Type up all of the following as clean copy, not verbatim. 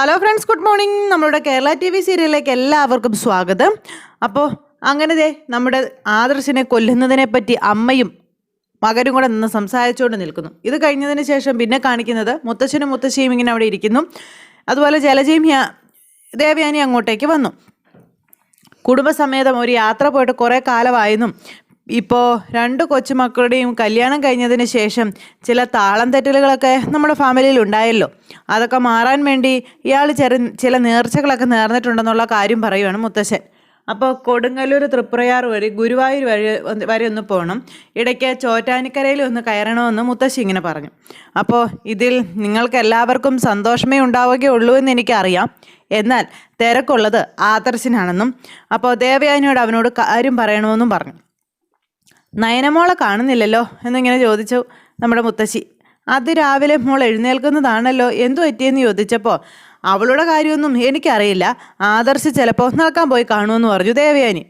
Hello friends, good morning. നമ്മുടെ Kerala TV സീരിയലിലേക്ക് എല്ലാവർക്കും സ്വാഗതം. അപ്പോൾ അങ്ങനെ നമ്മുടെ ആദർശിനെ കൊല്ലുന്നതിനെ പറ്റി അമ്മയും മകനും കൂടെ നിന്ന് സംസാരിച്ചുകൊണ്ട് നിൽക്കുന്നു. ഇത് കഴിഞ്ഞതിന് ശേഷം പിന്നെ കാണിക്കുന്നത് മുത്തശ്ശനും മുത്തശ്ശിയും ഇങ്ങനെ അവിടെ ഇരിക്കുന്നു. അതുപോലെ ജലജയും ദേവയാനി അങ്ങോട്ടേക്ക് വന്നു. കുടുംബസമേതം ഒരു യാത്ര പോയിട്ട് കുറേ കാലമായിരുന്നു. ഇപ്പോൾ 2 കൊച്ചുമക്കളുടെയും കല്യാണം കഴിഞ്ഞതിന് ശേഷം ചില താളം തെറ്റലുകളൊക്കെ നമ്മുടെ ഫാമിലിയിൽ ഉണ്ടായല്ലോ. അതൊക്കെ മാറാൻ വേണ്ടി ഇയാൾ ചില നേർച്ചകളൊക്കെ നേർന്നിട്ടുണ്ടെന്നുള്ള കാര്യം പറയുവാണ് മുത്തശ്ശൻ. അപ്പോൾ കൊടുങ്ങല്ലൂർ, തൃപ്രയാർ വഴി ഗുരുവായൂർ വരെ ഒന്ന് പോകണം, ഇടയ്ക്ക് ചോറ്റാനിക്കരയിൽ ഒന്ന് കയറണമെന്ന് മുത്തശ്ശി ഇങ്ങനെ പറഞ്ഞു. അപ്പോൾ ഇതിൽ നിങ്ങൾക്ക് എല്ലാവർക്കും സന്തോഷമേ ഉണ്ടാവുകയുള്ളൂ എന്ന് എനിക്കറിയാം. എന്നാൽ തിരക്കുള്ളത് ആദർശിനാണെന്നും അപ്പോൾ ദേവയാനിയോട് അവനോട് കാര്യം പറയണമെന്നും പറഞ്ഞു. നയനമോളെ കാണുന്നില്ലല്ലോ എന്നിങ്ങനെ ചോദിച്ചു നമ്മുടെ മുത്തശ്ശി. രാവിലെ മോൾ എഴുന്നേൽക്കുന്നതാണല്ലോ, എന്തു പറ്റിയെന്ന് ചോദിച്ചപ്പോൾ അവളുടെ കാര്യമൊന്നും എനിക്കറിയില്ല, ആദർശ് ചിലപ്പോൾ നടക്കാൻ പോയി കാണുമെന്ന് പറഞ്ഞു ദേവയാനി.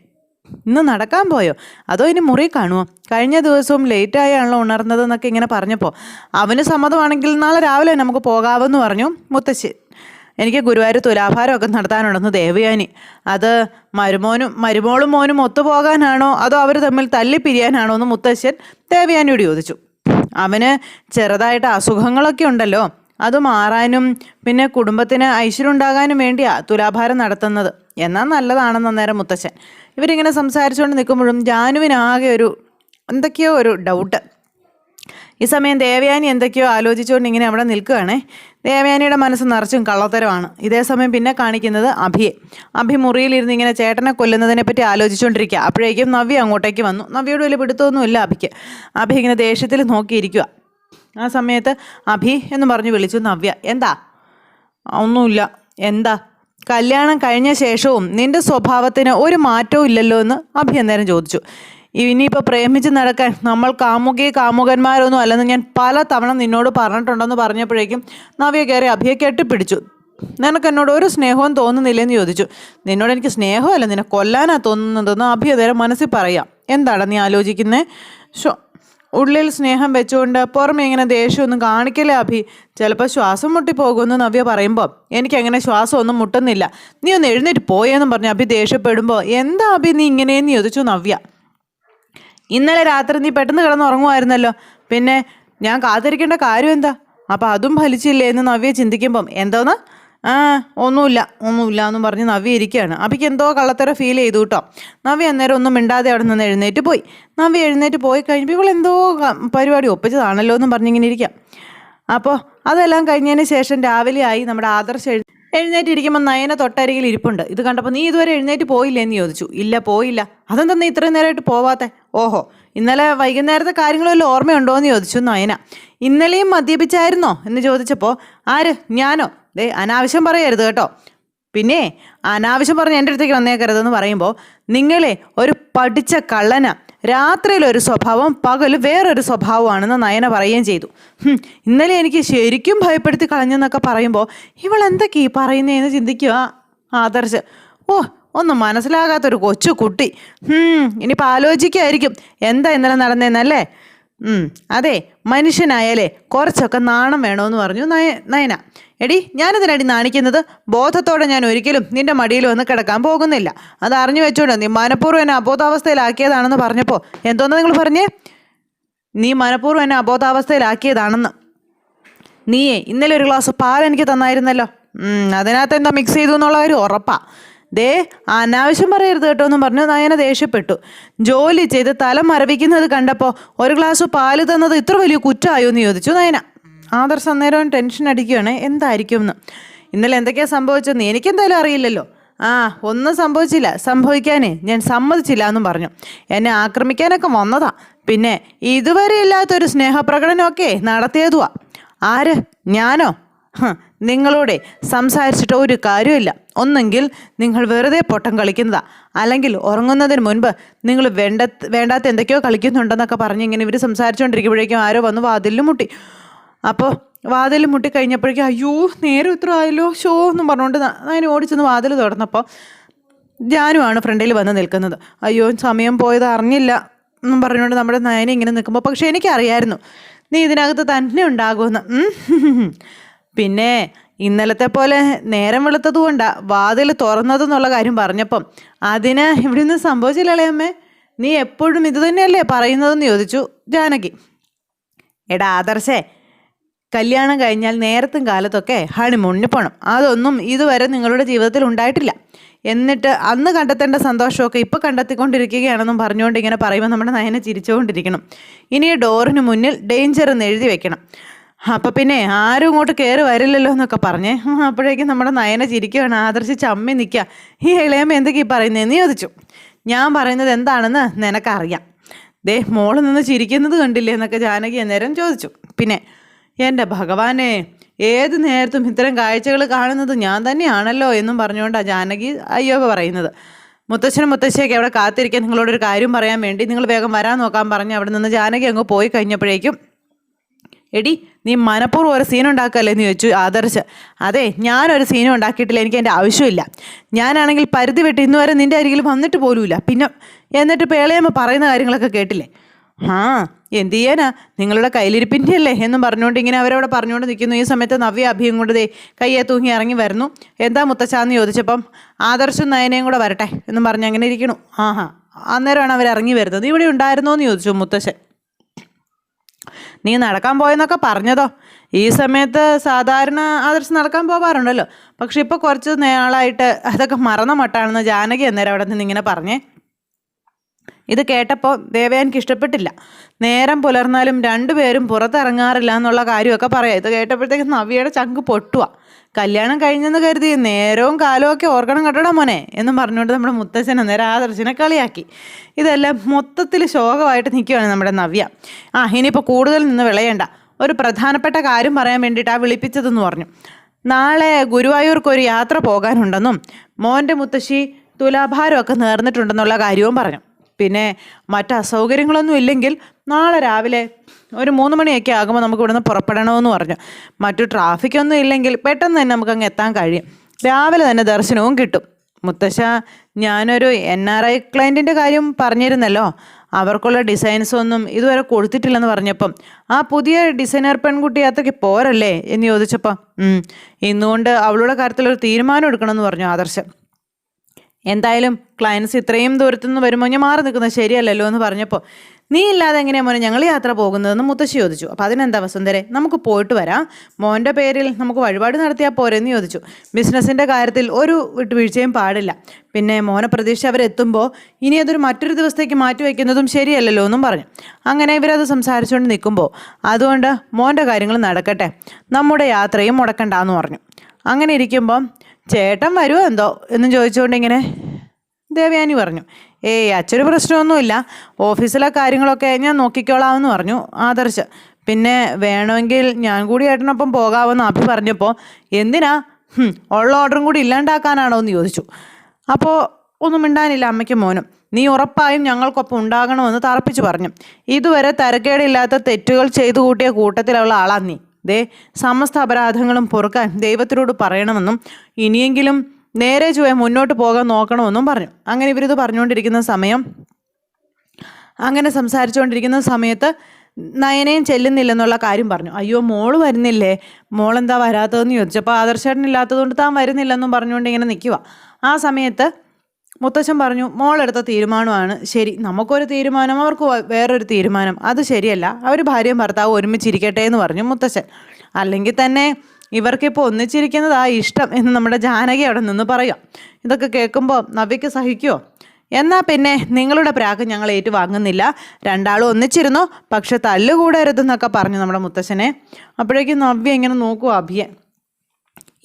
ഇന്ന് നടക്കാൻ പോയോ, അതോ ഇനി മുറി കാണുമോ? കഴിഞ്ഞ ദിവസവും ലേറ്റായാണല്ലോ ഉണർന്നതെന്നൊക്കെ ഇങ്ങനെ പറഞ്ഞപ്പോൾ അവന് സമ്മതമാണെങ്കിൽ നാളെ രാവിലെ നമുക്ക് പോകാമെന്ന് പറഞ്ഞു മുത്തശ്ശി. എനിക്ക് ഗുരുവായൂർ തുലാഭാരമൊക്കെ നടത്താനുണ്ടെന്ന് ദേവയാനി. അത് മരുമോളും മോനും ഒത്തുപോകാനാണോ അതോ അവർ തമ്മിൽ തല്ലിപ്പിരിയാനാണോ എന്ന് മുത്തശ്ശൻ ദേവയാനിയോട് ചോദിച്ചു. അവന് ചെറുതായിട്ട് അസുഖങ്ങളൊക്കെ ഉണ്ടല്ലോ, അത് മാറാനും പിന്നെ കുടുംബത്തിന് ഐശ്വര്യം ഉണ്ടാകാനും വേണ്ടിയാണ് തുലാഭാരം നടത്തുന്നത്. എന്നാൽ നല്ലതാണെന്ന് അന്നേരം മുത്തശ്ശൻ. ഇവരിങ്ങനെ സംസാരിച്ചുകൊണ്ട് നിൽക്കുമ്പോഴും ജാനുവിനാകെ എന്തൊക്കെയോ ഒരു ഡൗട്ട്. ഈ സമയം ദേവയാനി എന്തൊക്കെയോ ആലോചിച്ചുകൊണ്ട് ഇങ്ങനെ അവിടെ നിൽക്കുകയാണേ. ദേവയാനിയുടെ മനസ്സ് നിറച്ചും കള്ളത്തരമാണ്. ഇതേസമയം പിന്നെ കാണിക്കുന്നത് അഭി മുറിയിലിരുന്ന് ഇങ്ങനെ ചേട്ടനെ കൊല്ലുന്നതിനെ പറ്റി ആലോചിച്ചുകൊണ്ടിരിക്കുക. അപ്പോഴേക്കും നവ്യ അങ്ങോട്ടേക്ക് വന്നു. നവ്യയോട് വലിയ പിടുത്തമൊന്നുമില്ല അഭിക്ക്. അഭി ഇങ്ങനെ ദേഷ്യത്തിൽ നോക്കിയിരിക്കുക. ആ സമയത്ത് അഭി എന്ന് പറഞ്ഞ് വിളിച്ചു നവ്യ. എന്താ? ഒന്നുമില്ല. എന്താ? കല്യാണം കഴിഞ്ഞ ശേഷവും നിന്റെ സ്വഭാവത്തിന് ഒരു മാറ്റവും ഇല്ലല്ലോ എന്ന് അഭി അന്നേരം ചോദിച്ചു. ഇനിയിപ്പോൾ പ്രേമിച്ച് നടക്കാൻ നമ്മൾ കാമുകന്മാരൊന്നും അല്ലെന്ന് ഞാൻ പല തവണ നിന്നോട് പറഞ്ഞിട്ടുണ്ടെന്ന് പറഞ്ഞപ്പോഴേക്കും നവ്യ കയറി അഭിയെ കെട്ടിപ്പിടിച്ചു. നിനക്ക് എന്നോട് ഒരു സ്നേഹവും തോന്നുന്നില്ലെന്ന് ചോദിച്ചു. നിന്നോട് എനിക്ക് സ്നേഹമല്ല, നിന്നെ കൊല്ലാനാ തോന്നുന്നതെന്ന് അഭി അതേരം മനസ്സിൽ പറയാം. എന്താണ് നീ ആലോചിക്കുന്നത്? ഉള്ളിൽ സ്നേഹം വെച്ചുകൊണ്ട് പുറമെ ഇങ്ങനെ ദേഷ്യമൊന്നും കാണിക്കലേ അഭി, ചിലപ്പോൾ ശ്വാസം മുട്ടിപ്പോകുമെന്ന് നവ്യ പറയുമ്പോൾ എനിക്കങ്ങനെ ശ്വാസമൊന്നും മുട്ടുന്നില്ല, നീ ഒന്ന് എഴുന്നേറ്റ് പോയെന്നും പറഞ്ഞ് അഭി ദേഷ്യപ്പെടുമ്പോൾ എന്താ അഭി നീ ഇങ്ങനെയെന്ന് ചോദിച്ചു നവ്യ. ഇന്നലെ രാത്രി നീ പെട്ടെന്ന് കിടന്നുറങ്ങുമായിരുന്നല്ലോ, പിന്നെ ഞാൻ കാത്തിരിക്കേണ്ട കാര്യം എന്താ? അപ്പം അതും ഫലിച്ചില്ലേ എന്ന് നവ്യ ചിന്തിക്കുമ്പം എന്തോന്ന്? ഒന്നുമില്ല എന്നും പറഞ്ഞ് നവ്യ ഇരിക്കുകയാണ്. അഭിക്ക് എന്തോ കള്ളത്തര ഫീൽ ചെയ്തു കേട്ടോ. നവ്യ അന്നേരം ഒന്നും മിണ്ടാതെ അവിടെ നിന്ന് എഴുന്നേറ്റ് പോയി. നവ്യ എഴുന്നേറ്റ് പോയി കഴിഞ്ഞപ്പോൾ ഇവളെന്തോ പരിപാടി ഒപ്പിച്ചതാണല്ലോ എന്നും പറഞ്ഞിങ്ങനെ ഇരിക്കാം. അപ്പോൾ അതെല്ലാം കഴിഞ്ഞതിന് ശേഷം രാവിലെ ആയി. നമ്മുടെ ആദർശ് എഴുന്നേറ്റിരിക്കുമ്പോൾ നയന തൊട്ടരികിൽ ഇരിപ്പുണ്ട്. ഇത് കണ്ടപ്പോൾ നീ ഇതുവരെ എഴുന്നേറ്റ് പോയില്ലേ എന്ന് ചോദിച്ചു. ഇല്ല, പോയില്ല. അതെന്താ നീ ഇത്രയും നേരമായിട്ട് പോവാത്തെ? ഓഹോ, ഇന്നലെ വൈകുന്നേരത്തെ കാര്യങ്ങളെല്ലാം ഓർമ്മയുണ്ടോ എന്ന് ചോദിച്ചു നയന. ഇന്നലെയും മദ്യപിച്ചായിരുന്നോ എന്ന് ചോദിച്ചപ്പോൾ ആര്? ഞാനോ? അനാവശ്യം പറയരുത് കേട്ടോ. പിന്നെ അനാവശ്യം പറഞ്ഞ് എൻ്റെ അടുത്തേക്ക് വന്നേക്കരുതെന്ന് പറയുമ്പോൾ നിങ്ങളെ ഒരു പഠിച്ച കള്ളന, രാത്രിയിലൊരു സ്വഭാവം പകൽ വേറൊരു സ്വഭാവമാണെന്ന് നയന പറയുകയും ചെയ്തു. ഇന്നലെ എനിക്ക് ശരിക്കും ഭയപ്പെടുത്തി കളഞ്ഞെന്നൊക്കെ പറയുമ്പോൾ ഇവൾ എന്തൊക്കെ ഈ പറയുന്നതെന്ന് ചിന്തിക്കുക ആദർശ്. ഒന്നും മനസ്സിലാകാത്തൊരു കൊച്ചു കുട്ടി. ഇനിയിപ്പോൾ ആലോചിക്കായിരിക്കും എന്താ ഇന്നലെ നടന്നതെന്നല്ലേ. അതെ, മനുഷ്യനായാലേ കുറച്ചൊക്കെ നാണം വേണമെന്ന് പറഞ്ഞു നയന. എടി, ഞാനിതിനടി നാണിക്കുന്നത്? ബോധത്തോടെ ഞാൻ ഒരിക്കലും നിന്റെ മടിയിൽ വന്ന് കിടക്കാൻ പോകുന്നില്ല. അത് അറിഞ്ഞു വെച്ചോണ്ട് നീ മനഃപൂർവ്വം എന്നെ അബോധാവസ്ഥയിലാക്കിയതാണെന്ന് പറഞ്ഞപ്പോൾ എന്തോന്ന് നിങ്ങൾ പറഞ്ഞേ? നീ മനഃപൂർവ്വം എന്നെ അബോധാവസ്ഥയിലാക്കിയതാണെന്ന്. നീയേ ഇന്നലെ ഒരു ഗ്ലാസ് പാൽ എനിക്ക് തന്നായിരുന്നല്ലോ. അതിനകത്ത് എന്താ മിക്സ് ചെയ്തു എന്നുള്ള കാര്യം ഉറപ്പാ. അനാവശ്യം പറയരുത് കേട്ടോ എന്നും പറഞ്ഞു നയന ദേഷ്യപ്പെട്ടു. ജോലി ചെയ്ത് തല മരവിക്കുന്നത് കണ്ടപ്പോൾ ഒരു ഗ്ലാസ് പാല് തന്നത് ഇത്ര വലിയ കുറ്റമായോ എന്ന് ചോദിച്ചു നയന. ആദർശ് അന്നേരം ടെൻഷൻ അടിക്കുകയാണ് എന്തായിരിക്കും എന്ന്. ഇന്നലെ എന്തൊക്കെയാണ് സംഭവിച്ചതെന്ന് എനിക്കെന്തായാലും അറിയില്ലല്ലോ. ഒന്നും സംഭവിച്ചില്ല, സംഭവിക്കാനേ ഞാൻ സമ്മതിച്ചില്ല എന്നും പറഞ്ഞു. എന്നെ ആക്രമിക്കാനൊക്കെ വന്നതാ, പിന്നെ ഇതുവരെ ഇല്ലാത്തൊരു സ്നേഹപ്രകടനമൊക്കെ നടത്തിയതുവാ. ആര്? ഞാനോ? നിങ്ങളോടെ സംസാരിച്ചിട്ട് ഒരു കാര്യമില്ല. ഒന്നെങ്കിൽ നിങ്ങൾ വെറുതെ പൊട്ടം കളിക്കുന്നതാ, അല്ലെങ്കിൽ ഉറങ്ങുന്നതിന് മുൻപ് നിങ്ങൾ വേണ്ടാത്ത എന്തൊക്കെയോ കളിക്കുന്നുണ്ടെന്നൊക്കെ പറഞ്ഞ് ഇങ്ങനെ ഇവർ സംസാരിച്ചുകൊണ്ടിരിക്കുമ്പോഴേക്കും ആരോ വന്ന് വാതിലിൽ മുട്ടി. അപ്പോൾ വാതിൽ മുട്ടി കഴിഞ്ഞപ്പോഴേക്കും അയ്യോ നേരം ഇത്ര ആയല്ലോ എന്നും പറഞ്ഞുകൊണ്ട് ഞാൻ ഓടിച്ചെന്ന് വാതിൽ തുറന്നപ്പോൾ ജാനുവാണ് ഫ്രണ്ടിൽ വന്ന് നിൽക്കുന്നത്. അയ്യോ സമയം പോയത് അറിഞ്ഞില്ല എന്നും പറഞ്ഞുകൊണ്ട് നമ്മുടെ നയനെ ഇങ്ങനെ നിൽക്കുമ്പോൾ പക്ഷെ എനിക്കറിയായിരുന്നു നീ ഇതിനകത്ത് തന്നെ ഉണ്ടാകുമെന്ന്. പിന്നെ ഇന്നലത്തെ പോലെ നേരം വെളുത്തതുകൊണ്ടാ വാതിൽ തുറന്നതെന്നുള്ള കാര്യം പറഞ്ഞപ്പം അതിന് ഇവിടെ നിന്ന് സംഭവിച്ചില്ല ഇളയമ്മേ. നീ എപ്പോഴും ഇത് തന്നെയല്ലേ പറയുന്നതെന്ന് ചോദിച്ചു ജാനകി. എടാ ആദർശേ, കല്യാണം കഴിഞ്ഞാൽ നേരത്തും കാലത്തൊക്കെ ഹണിമൂണിന് പോകണം. അതൊന്നും ഇതുവരെ നിങ്ങളുടെ ജീവിതത്തിൽ ഉണ്ടായിട്ടില്ല. എന്നിട്ട് അന്ന് കണ്ടെത്തേണ്ട സന്തോഷമൊക്കെ ഇപ്പോൾ കണ്ടെത്തിക്കൊണ്ടിരിക്കുകയാണെന്നും പറഞ്ഞുകൊണ്ട് ഇങ്ങനെ പറയുമ്പോൾ നമ്മുടെ നയന ചിരിച്ചുകൊണ്ടിരിക്കണം. ഇനി ഡോറിന് മുന്നിൽ ഡേഞ്ചർ എന്ന് എഴുതി വെക്കണം. അപ്പം പിന്നെ ആരും ഇങ്ങോട്ട് കയറി വരില്ലല്ലോ എന്നൊക്കെ പറഞ്ഞേ. അപ്പോഴേക്കും നമ്മുടെ നയന ചിരിക്കുകയാണ്. ആദർശ് ചമ്മി നിൽക്കുക. ഈ ഇളയമ്മ എന്തൊക്കെയാ പറയുന്നതെന്ന് ചോദിച്ചു. ഞാൻ പറയുന്നത് എന്താണെന്ന് നിനക്കറിയാം. ദേ മോള് നിന്ന് ചിരിക്കുന്നത് കണ്ടില്ലേ എന്നൊക്കെ ജാനകി അന്നേരം ചോദിച്ചു. പിന്നെ എൻ്റെ ഭഗവാനെ, ഏത് നേരത്തും ഇത്തരം കാഴ്ചകൾ കാണുന്നത് ഞാൻ തന്നെയാണല്ലോ എന്നും പറഞ്ഞുകൊണ്ടാണ് ജാനകി അയ്യോ പറയുന്നത്. മുത്തശ്ശനും മുത്തശ്ശിയൊക്കെ അവിടെ കാത്തിരിക്കാൻ നിങ്ങളോടൊരു കാര്യം പറയാൻ വേണ്ടി നിങ്ങൾ വേഗം വരാൻ നോക്കാൻ പറഞ്ഞ് അവിടെ നിന്ന് ജാനകി അങ്ങ് പോയി കഴിഞ്ഞപ്പോഴേക്കും, എടി നീ മനഃപൂർവ്വം ഒരു സീൻ ഉണ്ടാക്കല്ലേ എന്ന് ചോദിച്ചു ആദർശ്. അതെ, ഞാനൊരു സീനും ഉണ്ടാക്കിയിട്ടില്ല, എനിക്ക് എൻ്റെ ആവശ്യമില്ല. ഞാനാണെങ്കിൽ പരിധി വിട്ട് ഇന്ന് വരെ നിൻ്റെ അരികിൽ വന്നിട്ട് പോലുമില്ല. പിന്നെ എന്നിട്ട് പേളയമ്മ പറയുന്ന കാര്യങ്ങളൊക്കെ കേട്ടില്ലേ? എന്ത് ചെയ്യാനാ, നിങ്ങളുടെ കയ്യിലിരിപ്പിൻ്റെ അല്ലേ എന്നും പറഞ്ഞുകൊണ്ട് ഇങ്ങനെ അവരവിടെ പറഞ്ഞുകൊണ്ട് നിൽക്കുന്നു. ഈ സമയത്ത് നവ്യ അഭിയും കൊണ്ട് ദേ കയ്യെ തൂങ്ങി ഇറങ്ങി വരുന്നു. എന്താ മുത്തച്ഛാന്ന് ചോദിച്ചപ്പം ആദർശും നയനയും കൂടെ വരട്ടെ എന്നും പറഞ്ഞ് അങ്ങനെ ഇരിക്കണു. അന്നേരമാണ് അവർ ഇറങ്ങി വരുന്നത്. ഇവിടെ ഉണ്ടായിരുന്നോ എന്ന് ചോദിച്ചു മുത്തശ്ശൻ. നീ നടക്കാൻ പോയെന്നൊക്കെ പറഞ്ഞതോ? ഈ സമയത്ത് സാധാരണ ആദർശം നടക്കാൻ പോകാറുണ്ടല്ലോ, പക്ഷെ ഇപ്പോൾ കുറച്ച് നാളായിട്ട് അതൊക്കെ മറന്ന മട്ടാണെന്ന് ജാനകി അന്നേരം അവിടെ നിന്ന് ഇങ്ങനെ പറഞ്ഞേ. ഇത് കേട്ടപ്പോൾ ദേവയാനിക്ക് ഇഷ്ടപ്പെട്ടില്ല. നേരം പുലർന്നാലും രണ്ടുപേരും പുറത്തിറങ്ങാറില്ല എന്നുള്ള കാര്യമൊക്കെ പറയാം. ഇത് കേട്ടപ്പോഴത്തേക്ക് നവ്യയുടെ ചങ്ക് പൊട്ടുക. കല്യാണം കഴിഞ്ഞെന്ന് കരുതി നേരവും കാലവും ഒക്കെ ഓർക്കണം കേട്ടോടാ മോനെ എന്നും പറഞ്ഞുകൊണ്ട് നമ്മുടെ മുത്തശ്ശൻ അന്നേരം ആദർശിനെ കളിയാക്കി. ഇതെല്ലാം മൊത്തത്തിൽ ശോകമായിട്ട് നിൽക്കുകയാണ് നമ്മുടെ നവ്യ. ഇനിയിപ്പോൾ കൂടുതൽ നിന്ന് വിളയണ്ട, ഒരു പ്രധാനപ്പെട്ട കാര്യം പറയാൻ വേണ്ടിയിട്ടാണ് വിളിപ്പിച്ചതെന്ന് പറഞ്ഞു. നാളെ ഗുരുവായൂർക്കൊരു യാത്ര പോകാനുണ്ടെന്നും മോൻ്റെ മുത്തശ്ശി തുലാഭാരമൊക്കെ നേർന്നിട്ടുണ്ടെന്നുള്ള കാര്യവും പറഞ്ഞു. പിന്നെ മറ്റ് അസൗകര്യങ്ങളൊന്നും ഇല്ലെങ്കിൽ നാളെ രാവിലെ ഒരു 3 മണിയൊക്കെ ആകുമ്പോൾ നമുക്ക് ഇവിടുന്ന് പുറപ്പെടണമെന്ന് പറഞ്ഞു. മറ്റു ട്രാഫിക്കൊന്നും ഇല്ലെങ്കിൽ പെട്ടെന്ന് തന്നെ നമുക്കങ്ങ് എത്താൻ കഴിയും. രാവിലെ തന്നെ ദർശനവും കിട്ടും. മുത്തശ്ശ, ഞാനൊരു NRI ക്ലയൻറ്റിൻ്റെ കാര്യം പറഞ്ഞിരുന്നല്ലോ, അവർക്കുള്ള ഡിസൈൻസ് ഒന്നും ഇതുവരെ കൊടുത്തിട്ടില്ലെന്ന് പറഞ്ഞപ്പം ആ പുതിയ ഡിസൈനർ പെൺകുട്ടി അത്രയ്ക്ക് പോരല്ലേ എന്ന് ചോദിച്ചപ്പോൾ ഇന്നുകൊണ്ട് അവളുടെ കാര്യത്തിലൊരു തീരുമാനം എടുക്കണമെന്ന് പറഞ്ഞു ആദർശം. എന്തായാലും ക്ലയൻസ് ഇത്രയും ദൂരത്തുനിന്ന് വരുമ്പോൾ ഞാൻ മാറി നിൽക്കുന്നത് ശരിയല്ലല്ലോ എന്ന് പറഞ്ഞപ്പോൾ, നീ ഇല്ലാതെ എങ്ങനെയാണ് മോനെ ഞങ്ങൾ യാത്ര പോകുന്നതെന്ന് മുത്തശ്ശി ചോദിച്ചു. അപ്പോൾ അതിനെന്താ വസുന്ധരെ, നമുക്ക് പോയിട്ട് വരാം, മോൻ്റെ പേരിൽ നമുക്ക് വഴിപാട് നടത്തിയാൽ പോരെന്ന് ചോദിച്ചു. ബിസിനസ്സിൻ്റെ കാര്യത്തിൽ ഒരു വിട്ടുവീഴ്ചയും പാടില്ല. പിന്നെ മോനെ പ്രതീക്ഷ അവരെത്തുമ്പോൾ ഇനി അതൊരു മറ്റൊരു ദിവസത്തേക്ക് മാറ്റി വയ്ക്കുന്നതും ശരിയല്ലല്ലോ എന്നും പറഞ്ഞു. അങ്ങനെ ഇവരത് സംസാരിച്ചുകൊണ്ട് നിൽക്കുമ്പോൾ, അതുകൊണ്ട് മോൻ്റെ കാര്യങ്ങൾ നടക്കട്ടെ, നമ്മുടെ യാത്രയും മുടക്കണ്ടെന്ന് പറഞ്ഞു. അങ്ങനെ ഇരിക്കുമ്പം ചേട്ടൻ വരുമോ എന്തോ എന്നും ചോദിച്ചുകൊണ്ട് ഇങ്ങനെ ദേവയാനി പറഞ്ഞു. അച്ഛന് പ്രശ്നമൊന്നുമില്ല, ഓഫീസിലെ കാര്യങ്ങളൊക്കെ ഞാൻ നോക്കിക്കോളാമെന്ന് പറഞ്ഞു ആദർശ്. പിന്നെ വേണമെങ്കിൽ ഞാൻ കൂടി ഏട്ടനൊപ്പം പോകാമെന്ന് അഭി പറഞ്ഞപ്പോൾ, എന്തിനാ, ഉള്ള ഓർഡറും കൂടി ഇല്ലാണ്ടാക്കാനാണോ എന്ന് ചോദിച്ചു. അപ്പോൾ ഒന്നും മിണ്ടാനില്ല അമ്മയ്ക്കും മോനും. നീ ഉറപ്പായും ഞങ്ങൾക്കൊപ്പം ഉണ്ടാകണമെന്ന് തറപ്പിച്ചു പറഞ്ഞു. ഇതുവരെ തരക്കേടില്ലാത്ത തെറ്റുകൾ ചെയ്തു കൂട്ടിയ കൂട്ടത്തിലുള്ള ആളാണ് നീ. സമസ്ത അപരാധങ്ങളും പൊറുക്കാൻ ദൈവത്തിനോട് പറയണമെന്നും ഇനിയെങ്കിലും നേരെ ചുവ മുന്നോട്ട് പോകാൻ നോക്കണമെന്നും പറഞ്ഞു. അങ്ങനെ ഇവരിത് അങ്ങനെ സംസാരിച്ചുകൊണ്ടിരിക്കുന്ന സമയത്ത് നയനയും ചെല്ലുന്നില്ലെന്നുള്ള കാര്യം പറഞ്ഞു. അയ്യോ മോള് വരുന്നില്ലേ, മോളെന്താ വരാത്തതെന്ന് ചോദിച്ചപ്പോൾ ആദർശേട്ടനില്ലാത്തതുകൊണ്ട് താൻ വരുന്നില്ലെന്നും പറഞ്ഞുകൊണ്ട് ഇങ്ങനെ നിൽക്കുക. ആ സമയത്ത് മുത്തശ്ശൻ പറഞ്ഞു, മോളെടുത്ത തീരുമാനമാണ് ശരി, നമുക്കൊരു തീരുമാനം അവർക്ക് വേറൊരു തീരുമാനം, അത് ശരിയല്ല, അവർ ഭാര്യയും ഭർത്താവും ഒരുമിച്ചിരിക്കട്ടെ എന്ന് പറഞ്ഞു മുത്തശ്ശൻ. അല്ലെങ്കിൽ തന്നെ ഇവർക്കിപ്പോൾ ഒന്നിച്ചിരിക്കുന്നതാ ഇഷ്ടം എന്ന് നമ്മുടെ ജാനകി അവിടെ നിന്ന് പറയാം. ഇതൊക്കെ കേൾക്കുമ്പോൾ നവ്യയ്ക്ക് സഹിക്കുമോ? എന്നാൽ പിന്നെ നിങ്ങളുടെ പ്രാക്ക് ഞങ്ങൾ ഏറ്റുവാങ്ങുന്നില്ല, രണ്ടാളും ഒന്നിച്ചിരുന്നോ, പക്ഷെ തല്ലുകൂടരുതെന്നൊക്കെ പറഞ്ഞു നമ്മുടെ മുത്തശ്ശനെ. അപ്പോഴേക്കും നവ്യ ഇങ്ങനെ നോക്കുക അഭിയെ.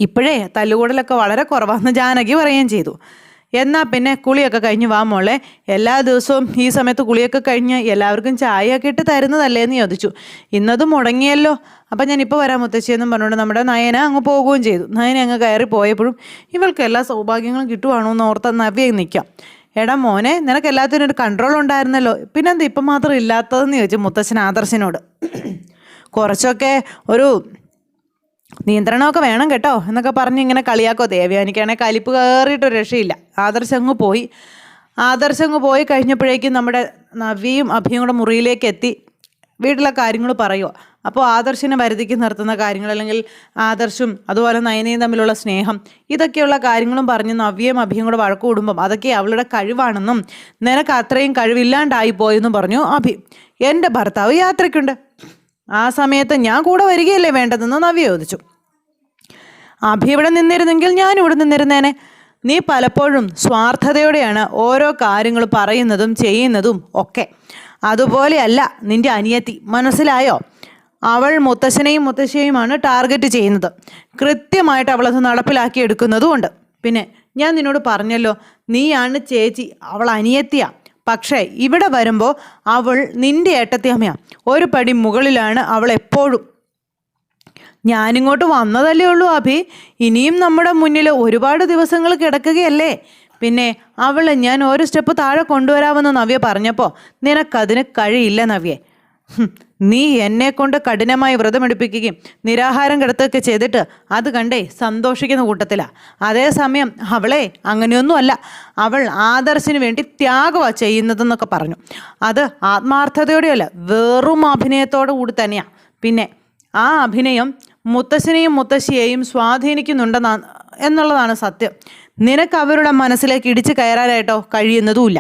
ഇപ്പോഴേ തല്ലുകൂടലൊക്കെ വളരെ കുറവാണെന്ന് ജാനകി പറയുകയും ചെയ്തു. എന്നാൽ പിന്നെ കുളിയൊക്കെ കഴിഞ്ഞ് വാ മോളെ, എല്ലാ ദിവസവും ഈ സമയത്ത് കുളിയൊക്കെ കഴിഞ്ഞ് എല്ലാവർക്കും ചായയൊക്കെ ഇട്ട് തരുന്നതല്ലേ എന്ന് ചോദിച്ചു. ഇന്നതും മുടങ്ങിയല്ലോ, അപ്പം ഞാനിപ്പോൾ വരാം മുത്തശ്ശിയെന്നും പറഞ്ഞുകൊണ്ട് നമ്മുടെ നയന അങ്ങ് പോകുകയും ചെയ്തു. നയന അങ്ങ് കയറി പോയപ്പോഴും ഇവൾക്ക് എല്ലാ സൗഭാഗ്യങ്ങളും കിട്ടുവാണോ എന്ന് ഓർത്ത നവ്യ നിൽക്കാം. എടാ മോനെ, നിനക്ക് എല്ലാത്തിനും ഒരു കൺട്രോൾ ഉണ്ടായിരുന്നല്ലോ, പിന്നെന്താ ഇപ്പം മാത്രം ഇല്ലാത്തതെന്ന് ചോദിച്ചു മുത്തശ്ശൻ ആദർശനോട്. കുറച്ചൊക്കെ ഒരു നിയന്ത്രണമൊക്കെ വേണം കേട്ടോ എന്നൊക്കെ പറഞ്ഞ് ഇങ്ങനെ കളിയാക്കോ. ദേവയാനിക്കാണെങ്കിൽ കലിപ്പ് കയറിയിട്ടൊരു രക്ഷയില്ല. ആദർശങ്ങ് പോയി കഴിഞ്ഞപ്പോഴേക്കും നമ്മുടെ നവ്യയും അഭിയും കൂടെ മുറിയിലേക്ക് എത്തി. വീട്ടിലെ കാര്യങ്ങൾ പറയുമോ. അപ്പോൾ ആദർശിനെ വരുതിക്ക് നിർത്തുന്ന കാര്യങ്ങൾ, അല്ലെങ്കിൽ ആദർശും അതുപോലെ നയനയും തമ്മിലുള്ള സ്നേഹം, ഇതൊക്കെയുള്ള കാര്യങ്ങളും പറഞ്ഞ് നവ്യയും അഭിയും കൂടെ വഴക്ക് കൂടുമ്പം അതൊക്കെ അവളുടെ കഴിവാണെന്നും നിനക്ക് അത്രയും കഴിവില്ലാണ്ടായി പോയെന്നും പറഞ്ഞു അഭി. എൻ്റെ ഭർത്താവ് യാത്രയ്ക്കുണ്ട്, ആ സമയത്ത് ഞാൻ കൂടെ വരികയല്ലേ വേണ്ടതെന്ന് നവ്യ ചോദിച്ചു. അഭി ഇവിടെ നിന്നിരുന്നെങ്കിൽ ഞാനിവിടെ നിന്നിരുന്നേനെ. നീ പലപ്പോഴും സ്വാർത്ഥതയോടെയാണ് ഓരോ കാര്യങ്ങൾ പറയുന്നതും ചെയ്യുന്നതും ഒക്കെ. അതുപോലെയല്ല നിന്റെ അനിയത്തി, മനസ്സിലായോ? അവൾ മുത്തശ്ശനെയും മുത്തശ്ശിയെയുമാണ് ടാർഗറ്റ് ചെയ്യുന്നത്. കൃത്യമായിട്ട് അവളത് നടപ്പിലാക്കി എടുക്കുന്നതുമുണ്ട്. പിന്നെ ഞാൻ നിന്നോട് പറഞ്ഞല്ലോ, നീയാണ് ചേച്ചി, അവൾ അനിയത്തിയാ. പക്ഷേ ഇവിടെ വരുമ്പോൾ അവൾ നിന്റെ ഏട്ടത്തിയമ്മയാണ്. ഒരു പടി മുകളിലാണ് അവൾ എപ്പോഴും. ഞാനിങ്ങോട്ട് വന്നതല്ലേ ഉള്ളൂ അഭി, ഇനിയും നമ്മുടെ മുന്നിൽ ഒരുപാട് ദിവസങ്ങൾ കിടക്കുകയല്ലേ. പിന്നെ അവൾ ഞാൻ ഒരു സ്റ്റെപ്പ് താഴെ കൊണ്ടുവരാമെന്ന് നവ്യ പറഞ്ഞപ്പോൾ നിനക്കതിന് കഴിയില്ല നവ്യെ. നീ എന്നെ കൊണ്ട് കഠിനമായി വ്രതമെടുപ്പിക്കുകയും നിരാഹാരം കിടത്തുകയൊക്കെ ചെയ്തിട്ട് അത് കണ്ടേ സന്തോഷിക്കുന്ന കൂട്ടത്തിലാണ്. അതേസമയം അവളെ അങ്ങനെയൊന്നുമല്ല, അവൾ ആദർശിന് വേണ്ടി ത്യാഗമാണ് ചെയ്യുന്നതെന്നൊക്കെ പറഞ്ഞു. അത് ആത്മാർത്ഥതയോടെയല്ല, വെറും അഭിനയത്തോടു കൂടി തന്നെയാണ്. പിന്നെ ആ അഭിനയം മുത്തശ്ശനെയും മുത്തശ്ശിയെയും സ്വാധീനിക്കുന്നുണ്ടെന്നാ എന്നുള്ളതാണ് സത്യം. നിനക്ക് അവരുടെ മനസ്സിലേക്ക് ഇടിച്ചു കയറാനായിട്ടോ കഴിയുന്നതുമില്ല.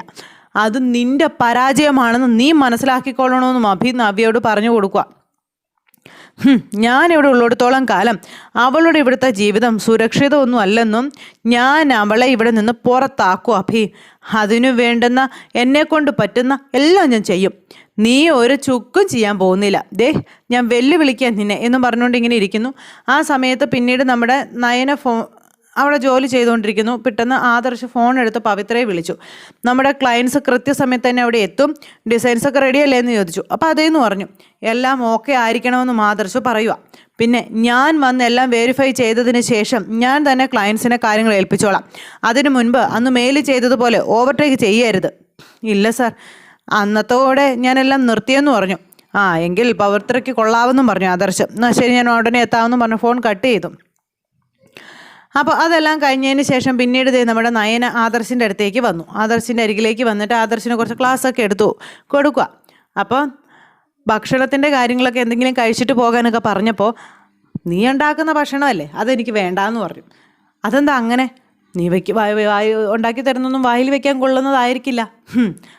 അത് നിന്റെ പരാജയമാണെന്ന് നീ മനസ്സിലാക്കിക്കൊള്ളണമെന്നും അഭി നവ്യയോട് പറഞ്ഞു കൊടുക്കുക. ഞാനിവിടെ ഉള്ളിടത്തോളം കാലം അവളുടെ ഇവിടുത്തെ ജീവിതം സുരക്ഷിതമൊന്നും അല്ലെന്നും ഞാൻ അവളെ ഇവിടെ നിന്ന് പുറത്താക്കും അഭി. അതിനു വേണ്ടുന്ന എന്നെക്കൊണ്ട് പറ്റുന്ന എല്ലാം ഞാൻ ചെയ്യും. നീ ഒരു ചുക്കും ചെയ്യാൻ പോകുന്നില്ല. ദേ ഞാൻ വെല്ലുവിളിക്കാൻ നിന്നെ എന്നും പറഞ്ഞുകൊണ്ട് ഇങ്ങനെ ഇരിക്കുന്നു. ആ സമയത്ത് പിന്നീട് നമ്മുടെ നയന അവിടെ ജോലി ചെയ്തുകൊണ്ടിരിക്കുന്നു. പെട്ടെന്ന് ആദർശ് ഫോൺ എടുത്ത് പവിത്രയെ വിളിച്ചു. നമ്മുടെ ക്ലയൻസ് കൃത്യസമയത്ത് തന്നെ അവിടെ എത്തും, ഡിസൈൻസൊക്കെ റെഡിയല്ലേ എന്ന് ചോദിച്ചു. അപ്പോൾ അതേന്ന് പറഞ്ഞു. എല്ലാം ഓക്കെ ആയിരിക്കണമെന്നും ആദർശ് പറയുക. പിന്നെ ഞാൻ വന്ന് എല്ലാം വെരിഫൈ ചെയ്തതിന് ശേഷം ഞാൻ തന്നെ ക്ലയൻസിനെ കാര്യങ്ങൾ ഏൽപ്പിച്ചോളാം. അതിനു മുൻപ് അന്ന് മെയിൽ ചെയ്തതുപോലെ ഓവർടേക്ക് ചെയ്യരുത്. ഇല്ല സാർ, അന്നത്തോടെ ഞാനെല്ലാം നിർത്തിയെന്ന് പറഞ്ഞു. എങ്കിൽ പവിത്രയ്ക്ക് കൊള്ളാവെന്നും പറഞ്ഞു ആദർശ്. ശരി, ഞാൻ ഉടനെ എത്താമെന്നും പറഞ്ഞു ഫോൺ കട്ട് ചെയ്തു. അപ്പോൾ അതെല്ലാം കഴിഞ്ഞതിന് ശേഷം പിന്നീട് നമ്മുടെ നയന ആദർശിൻ്റെ അടുത്തേക്ക് വന്നു. ആദർശിൻ്റെ അരികിലേക്ക് വന്നിട്ട് ആദർശിന് കുറച്ച് ക്ലാസ്സൊക്കെ എടുത്തു കൊടുക്കുക. അപ്പോൾ ഭക്ഷണത്തിൻ്റെ കാര്യങ്ങളൊക്കെ എന്തെങ്കിലും കഴിച്ചിട്ട് പോകാനൊക്കെ പറഞ്ഞപ്പോൾ, നീ ഉണ്ടാക്കുന്ന ഭക്ഷണമല്ലേ അതെനിക്ക് വേണ്ടാന്ന് പറഞ്ഞു. അതെന്താ അങ്ങനെ? നീ വായി ഉണ്ടാക്കി തരുന്നൊന്നും വായിൽ വെക്കാൻ കൊള്ളുന്നതായിരിക്കില്ല.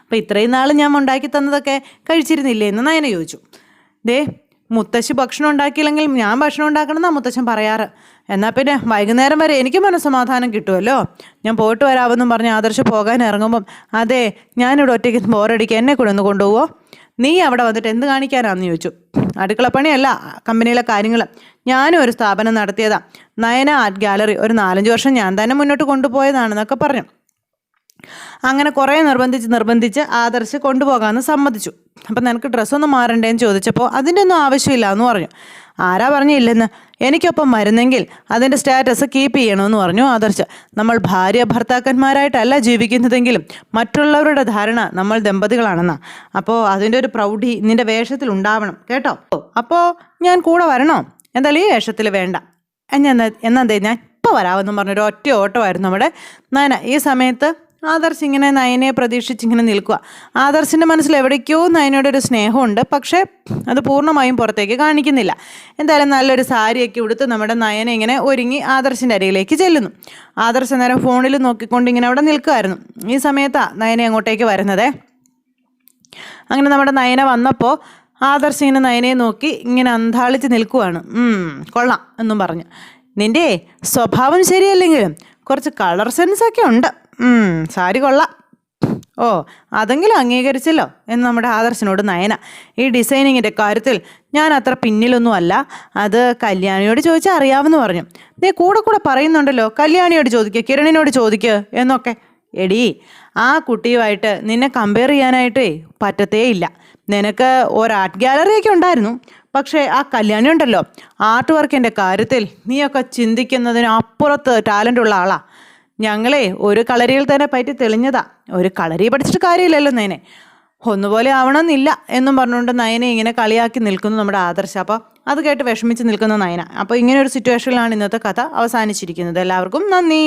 അപ്പം ഇത്രയും നാൾ ഞാൻ ഉണ്ടാക്കി തന്നതൊക്കെ കഴിച്ചിരുന്നില്ലേ എന്ന് നയന ചോദിച്ചു. മുത്തശ്ശി ഭക്ഷണം ഉണ്ടാക്കിയില്ലെങ്കിൽ ഞാൻ ഭക്ഷണം ഉണ്ടാക്കണം എന്നാണ് മുത്തശ്ശൻ പറയാറ്. എന്നാൽ പിന്നെ വൈകുന്നേരം വരെ എനിക്ക് മനസ്സമാധാനം കിട്ടുമല്ലോ. ഞാൻ പോയിട്ട് വരാമെന്നും പറഞ്ഞ് ആദർശ് പോകാൻ ഇറങ്ങുമ്പം, അതെ ഞാനിവിടെ ഒറ്റയ്ക്ക് ബോറടിക്കുക, എന്നെ കൂടെ ഒന്ന് കൊണ്ടുപോവോ? നീ അവിടെ വന്നിട്ട് എന്ത് കാണിക്കാനാണെന്ന് ചോദിച്ചു. അടുക്കളപ്പണിയല്ല, കമ്പനിയിലെ കാര്യങ്ങൾ. ഞാനും ഒരു സ്ഥാപനം നടത്തിയതാണ്, നയന ആർട്ട് ഗാലറി. ഒരു 4-5 വർഷം ഞാൻ തന്നെ മുന്നോട്ട് കൊണ്ടുപോയതാണെന്നൊക്കെ പറഞ്ഞു. അങ്ങനെ കുറേ നിർബന്ധിച്ച് ആദർശ് കൊണ്ടുപോകാമെന്ന് സമ്മതിച്ചു. അപ്പം നിനക്ക് ഡ്രസ്സൊന്നും മാറണ്ടേന്ന് ചോദിച്ചപ്പോൾ അതിൻ്റെ ഒന്നും ആവശ്യമില്ല എന്ന് പറഞ്ഞു. ആരാ പറഞ്ഞില്ലെന്ന്? എനിക്കൊപ്പം വരുന്നെങ്കിൽ അതിൻ്റെ സ്റ്റാറ്റസ് കീപ്പ് ചെയ്യണമെന്ന് പറഞ്ഞു ആദർശ്. നമ്മൾ ഭാര്യ ഭർത്താക്കന്മാരായിട്ടല്ല ജീവിക്കുന്നതെങ്കിലും മറ്റുള്ളവരുടെ ധാരണ നമ്മൾ ദമ്പതികളാണെന്നാ. അപ്പോൾ അതിൻ്റെ ഒരു പ്രൗഢി നിൻ്റെ വേഷത്തിൽ ഉണ്ടാവണം കേട്ടോ. അപ്പോൾ ഞാൻ കൂടെ വരണോ? എന്തായാലും ഈ വേഷത്തിൽ വേണ്ട. എന്നാ ഞാൻ ഇപ്പോൾ വരാമെന്നും പറഞ്ഞൊരു ഒറ്റ ഓട്ടമായിരുന്നു നമ്മുടെ നയന. ഈ സമയത്ത് ആദർശ് ഇങ്ങനെ നയനയെ പ്രതീക്ഷിച്ചിങ്ങനെ നിൽക്കുക. ആദർശിൻ്റെ മനസ്സിൽ എവിടേക്കോ നയനയുടെ ഒരു സ്നേഹമുണ്ട്, പക്ഷേ അത് പൂർണ്ണമായും പുറത്തേക്ക് കാണിക്കുന്നില്ല. എന്തായാലും നല്ലൊരു സാരിയൊക്കെ ഉടുത്ത് നമ്മുടെ നയന ഇങ്ങനെ ഒരുങ്ങി ആദർശിൻ്റെ അരികിലേക്ക് ചെല്ലുന്നു. ആദർശ് നേരം ഫോണിൽ നോക്കിക്കൊണ്ട് ഇങ്ങനെ അവിടെ നിൽക്കുമായിരുന്നു. ഈ സമയത്താണ് നയന അങ്ങോട്ടേക്ക് വരുന്നത്. അങ്ങനെ നമ്മുടെ നയന വന്നപ്പോൾ ആദർശ് ഇങ്ങനെ നയനയെ നോക്കി ഇങ്ങനെ അന്താളിച്ച് നിൽക്കുവാണ്. കൊള്ളാം എന്നും പറഞ്ഞു. നിൻ്റെ സ്വഭാവം ശരിയല്ലെങ്കിലും കുറച്ച് കളർ സെൻസൊക്കെ ഉണ്ട്. സാരി കൊള്ളാം. അതെങ്കിലും അംഗീകരിച്ചല്ലോ എന്ന് നമ്മുടെ ആദർശിനോട് നയന. ഈ ഡിസൈനിങ്ങിൻ്റെ കാര്യത്തിൽ ഞാൻ അത്ര പിന്നിലൊന്നും അല്ല, അത് കല്യാണിയോട് ചോദിച്ചാൽ അറിയാമെന്ന് പറഞ്ഞു. നീ കൂടെ പറയുന്നുണ്ടല്ലോ, കല്യാണിയോട് ചോദിക്കുക, കിരണിനോട് ചോദിക്കുക എന്നൊക്കെ. എടീ, ആ കുട്ടിയുമായിട്ട് നിന്നെ കമ്പയർ ചെയ്യാനായിട്ടേ പറ്റത്തേ ഇല്ല. നിനക്ക് ഒരു ആർട്ട് ഗാലറിയൊക്കെ ഉണ്ടായിരുന്നു, പക്ഷേ ആ കല്യാണി ഉണ്ടല്ലോ, ആർട്ട് വർക്കിൻ്റെ കാര്യത്തിൽ നീയൊക്കെ ചിന്തിക്കുന്നതിന് അപ്പുറത്ത് ടാലൻ്റ് ഉള്ള ആളാ. ഞങ്ങളെ ഒരു കളരിയിൽ തന്നെ പറ്റി തെളിഞ്ഞതാ. ഒരു കളരി പഠിച്ചിട്ട് കാര്യമില്ലല്ലോ നയനെ, ഒന്നുപോലെ ആവണമെന്നില്ല എന്നും പറഞ്ഞുകൊണ്ട് നയനെ ഇങ്ങനെ കളിയാക്കി നിൽക്കുന്നു നമ്മുടെ ആദർശ്. അപ്പോൾ അത് കേട്ട് വിഷമിച്ച് നിൽക്കുന്ന നയന. അപ്പോൾ ഇങ്ങനെ ഒരു സിറ്റുവേഷനിലാണ് ഇന്നത്തെ കഥ അവസാനിച്ചിരിക്കുന്നത്. എല്ലാവർക്കും നന്ദി.